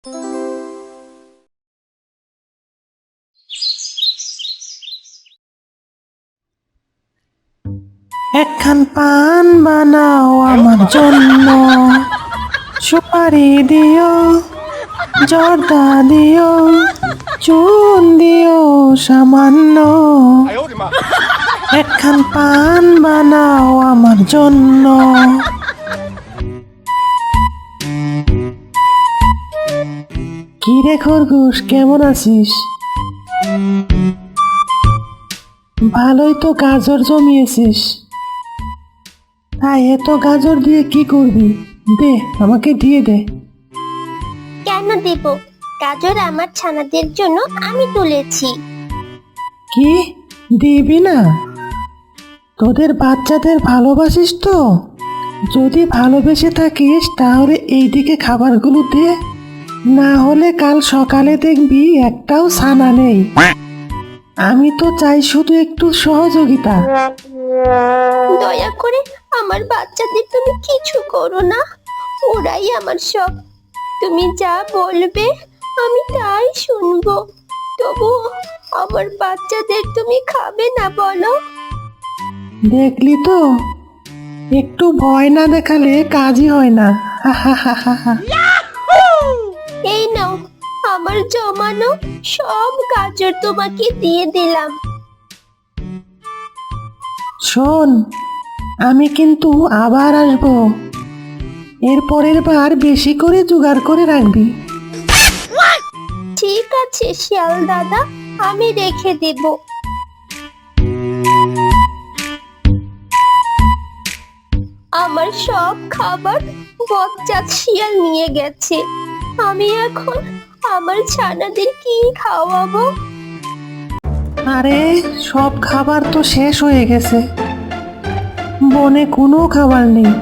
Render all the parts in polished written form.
একখান পান বানাও আমার জন্য, সুপারি দিও, জর্দা দিও, চুন দিও সামান্য। একখান পান বানাও আমার জন্য। কি রে খরগোশ, কেমন আছিস? ভালোই তো গাজর জমিয়েছিস। তাই এত গাজর দিয়ে কি করবি? দে, আমাকে দিয়ে দে। কেন দেব? গাজর আমার ছানাদের জন্য আমি তুলেছি। কি দিবি না? তোদের বাচ্চাদের ভালোবাসিস তো? যদি ভালোবেসে থাকিস তাহলে এইদিকে খাবারগুলো দে, না হলে কাল সকালে দেখবি একটাও ছানা নেই। আমি তো চাই শুধু একটু সহযোগিতা। দয়া করে আমার বাচ্চাদের তুমি কিছু করো না, ওরাই আমার সব। তুমি যা বলবে আমি তাই শুনবো। তবু আমার বাচ্চাদের তুমি খাবে না বলো? দেখলি তো, একটু ভয় না দেখালে কাজই হয় না। এই নাও, আমার জমানো সব গাজর তোমাকে দিয়ে দিলাম। শোন, আমি কিন্তু আবার আসবো। এর পরের বার বেশি করে জোগাড় করে রাখবি। ঠিক আছে শিয়াল দাদা, আমি রেখে দেব। আমার সব খাবার বজ্জাত শিয়াল নিয়ে গেছে। আমি এখন আমার ছানাদের কি খাওয়াবো? আরে, সব খাবার তো শেষ হয়ে গেছে, বনে কোনো খাবার নেই।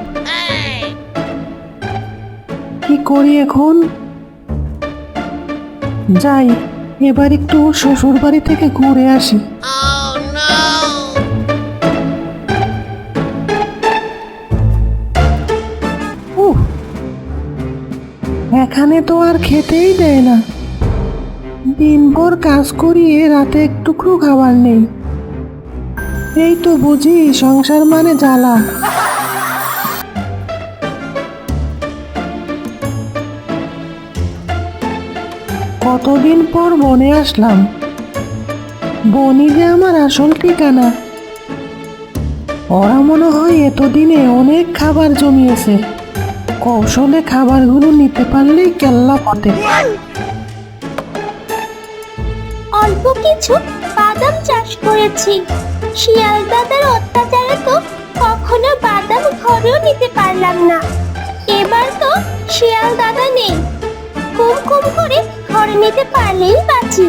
কি করি এখন? যাই, এবার একটু শ্বশুর বাড়ি থেকে ঘুরে আসি। উফ, এখানে তো আর খেতেই দেয় না। দিনভর কাজ করিয়ে রাতে একটুকু খাবার নেই। এই তো বুঝি সংসার মানে জ্বালা। কতদিন পর বনে আসলাম। বনই যে আমার আসল ঠিকানা। ওরা মনে হয় এতদিনে অনেক খাবার জমিয়েছে। কৌশলে খাবারগুলো নিতে পারলেই কেল্লা পথে। অল্প কিছু বাদাম চাষ করেছি। শিয়াল দাদার অত্যাচারে তো কখনো বাদাম ঘরেও নিতে পারলাম না। এবার তো শিয়াল দাদা নেই, কুম কুম করে ঘরে নিতে পারলেই বাঁচি।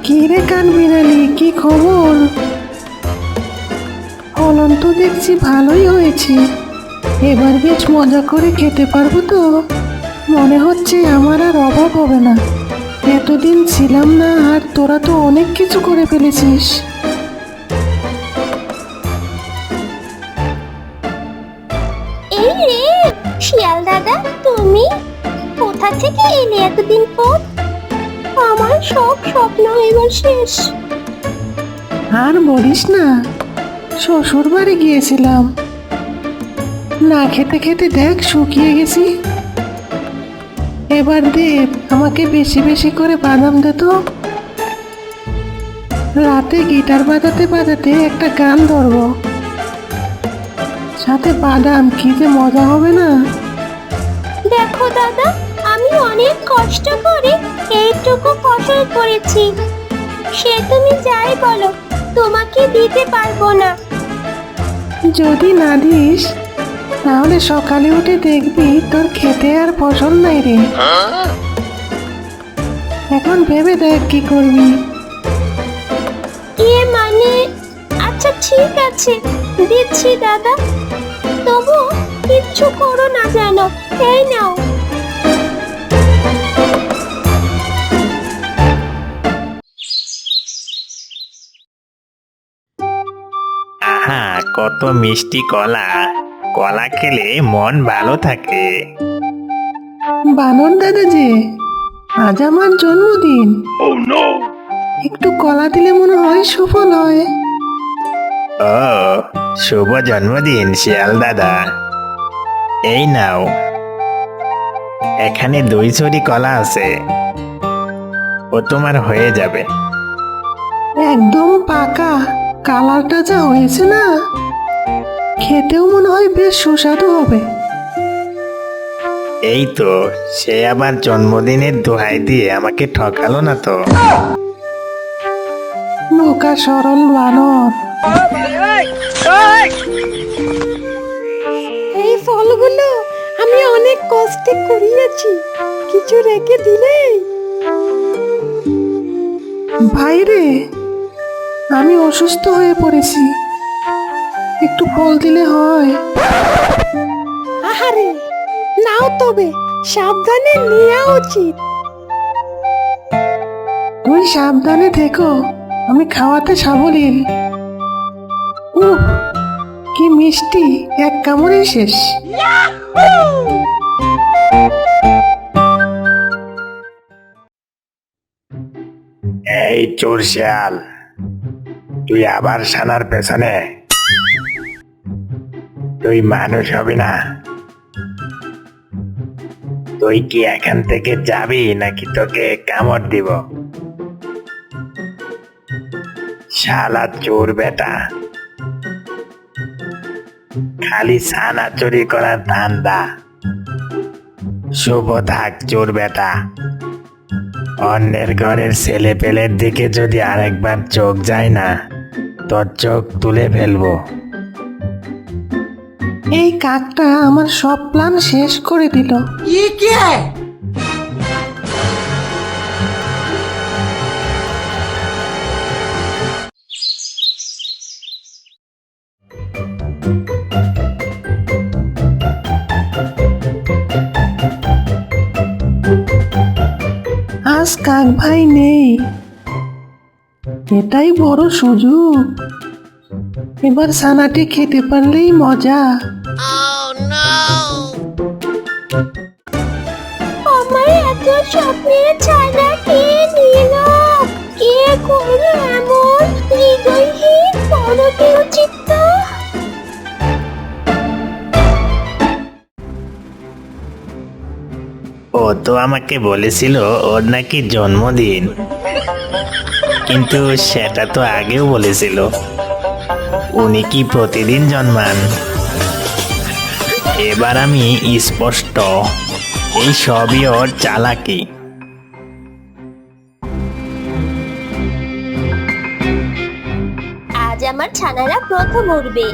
কি রে কান বিড়ালি, কি খবর? ফলন তো দেখছি ভালোই হয়েছে। এবার বেশ মজা করে খেতে পারবো তো। মনে হচ্ছে আমার আর অভাব হবে না। এতদিন ছিলাম না, আর তোরা তো অনেক কিছু করে ফেলেছিস। এই রে শিয়াল দাদা, তুমি কোথা থেকে এলে এতদিন পর? আমার সব স্বপ্ন এবার শেষ। আর বলিস না, শ্বশুর বাড়ি গিয়েছিলাম। না খেতে খেতে দেখ শুকিয়ে গেছি। এবার দে, আমাকে বেশি বেশি করে বাদাম দে তো। রাতে গিটার বাজাতে বাজাতে একটা গান ধরবো, সাথে বাদাম, কি যে মজা হবে না। দেখো দাদা, আমি অনেক কষ্ট করে এইটুকু ফসল করেছি। সে তুমি যাই বলো, তোমাকে দিতে পারবো না। যদি না দিস তাহলে সকালে উঠে দেখবি তোর খেতে আর ফসল নাই রে। এখন ভেবে দেখ কি করবি। মানে, আচ্ছা ঠিক আছে, দিচ্ছি দাদা। তবু কিচ্ছু করো না যেন। এই নাও। কত মিষ্টি কলা। কলা খেলে মন ভালো থাকে। বানর দাদা যে, আজ আমার জন্মদিন। একটু কলা দিলে মনে হয় সফল হয়। ও, শুভ জন্মদিন শিয়াল দাদা। এই নাও, এখানে 2 ছড়ি কলা আছে। ও তোমার হয়ে যাবে। একদম পাকা। কালারটা যা হয়েছে না, খেতেও মনে হয় বেশ সুস্বাদু হবে। এই তো, সে আবার জন্মদিনের দোহাই দিয়ে আমাকে ঠকালো না তো। বোকা সরল বানর। এই ফলগুলো আমি অনেক কষ্টে কুড়িয়েছি, কিছু রেখে দিলে। ভাইরে, আমি অসুস্থ হয়ে পড়েছি, একটু ফল দিলে হয়? আহারে, নাও তবে, সাবধানে নেওয়া উচিত। তুই সাবধানে থেকো, আমি খাওয়াতে সাবলীল। উহ, কি মিষ্টি, এক কামড়ে শেষ। এই চোর শিয়াল, তুই আবার সানার পেছনে। তুই মানুষ হবি না। তুই কি এখান থেকে যাবি নাকি তোকে কামড় দিব? শালা চোর বেটা, খালি ছানা চুরি করার ধান্দা। শুভ থাক চোর বেটা। অন্যের ঘরের ছেলে পেলের দিকে যদি আরেকবার চোখ যায় না, তোর চোখ তুলে ফেলবো। এই কাকটা আমার সব প্ল্যান শেষ করে দিল। আজ কাক ভাই নেই, এটাই বড় সুযোগ। এবার ছানাটি খেতে পারলেই মজা। আমার এত স্বপ্নের ছানা কে নিল? কে করলো এমন হৃদয়হীন পরকীয় চিত্ত? ও তো আমাকে বলেছিল ওর নাকি জন্মদিন, কিন্তু সেটা তো আগেও বলেছিল। উনি কি প্রতিদিন জন্মান? এবার আমি স্পষ্ট, এই সবই ওর চালাকি। আজ আমার ছানারা প্রথম উঠবে।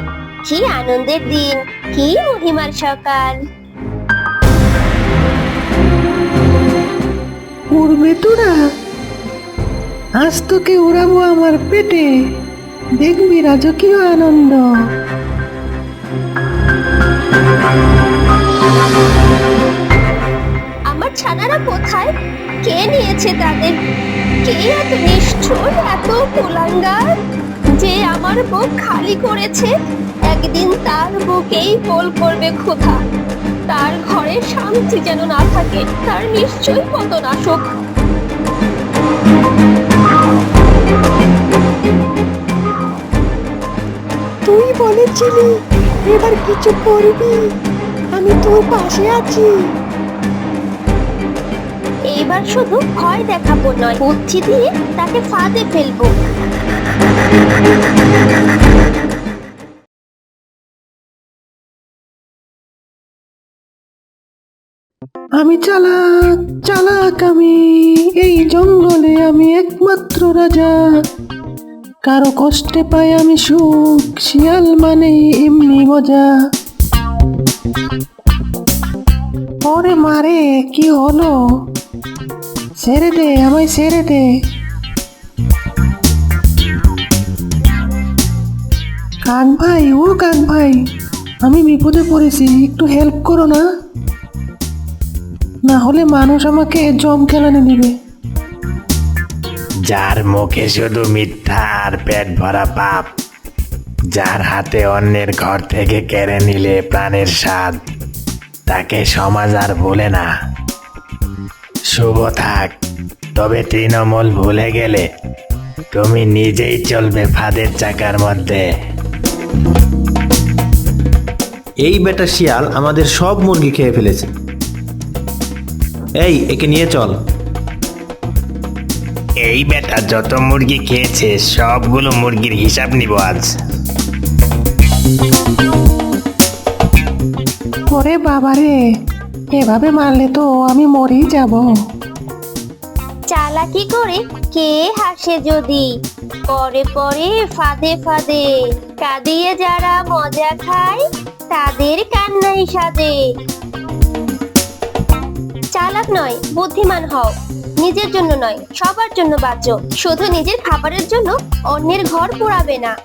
কি আনন্দের দিন, কি মহিমার সকাল। উড়বে তোরা, আজ তোকে উড়াবো আমার পেটে, দেখবি রাজকীয় আনন্দ। আমার ছানারা কোথায়? কে নিয়েছে তাদের? কে এত নিষ্ঠুর, এত কুলাঙ্গার যে আমার বুক খালি করেছে? একদিন তার বুকেই গোল করবে ক্ষুধা। তার ঘরে শান্তি যেন না থাকে, তার নিশ্চয়ই পতন আসুক। তুই বলেছিলি এবার কিছু করবি, আমি তোর পাশে আছি। এইবার শুধু ভয় দেখাবো নয়, বুদ্ধি দিয়ে তাকে ফাঁদে ফেলবো। আমি চালাক, চালাক আমি, এই জঙ্গলে আমি একমাত্র রাজা। কারো কষ্টে পাই আমি সুখ, শিয়াল মানে এমনি মজা। ওরে মারে, কি হলো? ছেড়ে দে, আমায় ছেড়ে দে। কাক ভাই, ও কাক ভাই, আমি বিপদে পড়েছি, একটু হেল্প করো না, না হলে মানুষ আমাকে জম খেলানে দিবে। যার মুখে শুধু মিথ্যা আর পেট ভরা পাপ, যার হাতে অন্যের ঘর থেকে কেড়ে নিলে প্রাণের স্বাদ, তাকে সমাজ আর ভুলে না। শুভ থাক, তবে তৃণমূল ভুলে গেলে তুমি নিজেই চলবে ফাঁদের চাকার মধ্যে। এই বেটা শিয়াল আমাদের সব মুরগি খেয়ে ফেলেছে। এই, একে নিয়ে চল। এই বেটা যত মুরগি খেয়েছে সবগুলো মুরগির হিসাব নিব আজ। ওরে বাবারে, এভাবে মারলে তো আমি মরেই যাব। চালাকি করে কে হাসে যদি, পরে পরে ফাঁদে ফাঁদে কাঁদিয়ে যারা মজা খায় তাদের কান্নাই সাজে। চালাক নয়, বুদ্ধিমান হও। নিজের জন্য নয়, সবার জন্য বাঁচো। শুধু নিজের খাবারের জন্য অন্যের ঘর পোড়াবে না।